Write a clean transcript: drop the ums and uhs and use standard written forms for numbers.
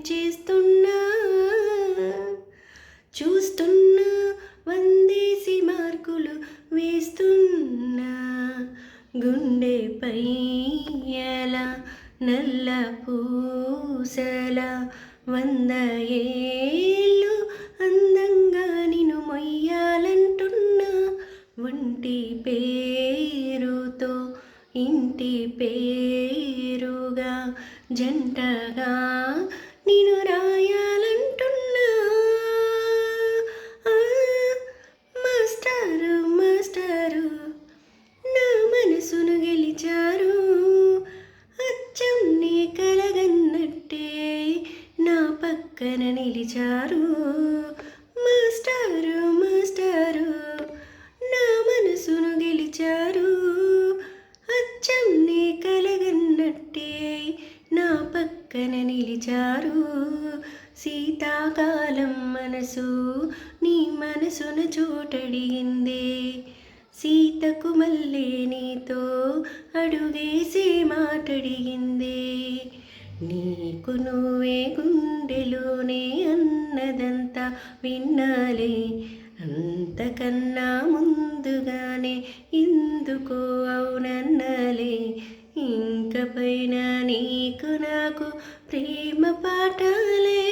చేస్తున్నా చూస్తున్నా వందేసి మార్కులు వేస్తున్నా గుండెపై ఎలా నల్ల పూసల 100 ఏళ్ళు అందంగా నిన్ను మొయ్యాలంటున్నా ఒంటి పేరుతో ఇంటి పేరుగా జంటగా నిన్ను రాయాలంటున్నా మాస్టారు మాస్టారు నా మనసును గెలిచారు అచ్చం నీ కలగన్నట్టే నా పక్కన నిలిచారు మాస్టారు మాస్టారు నా మనసును గెలిచారు అచ్చం నీ కలగన్నట్టే నా పక్కన నిలిచారు శీతాకాలం మనసు నీ మనసున చోటడిగిందే సీతకు మళ్ళీ నీతో అడుగేసే మాటడిగిందే నీకు నువ్వే గుండెలోనే అన్నదంతా విన్నాలే అంతకన్నా ముందుగానే ఎందుకో అవునన్నలే ఇంక పైన నీకు నాకు ప్రేమ పాఠాలే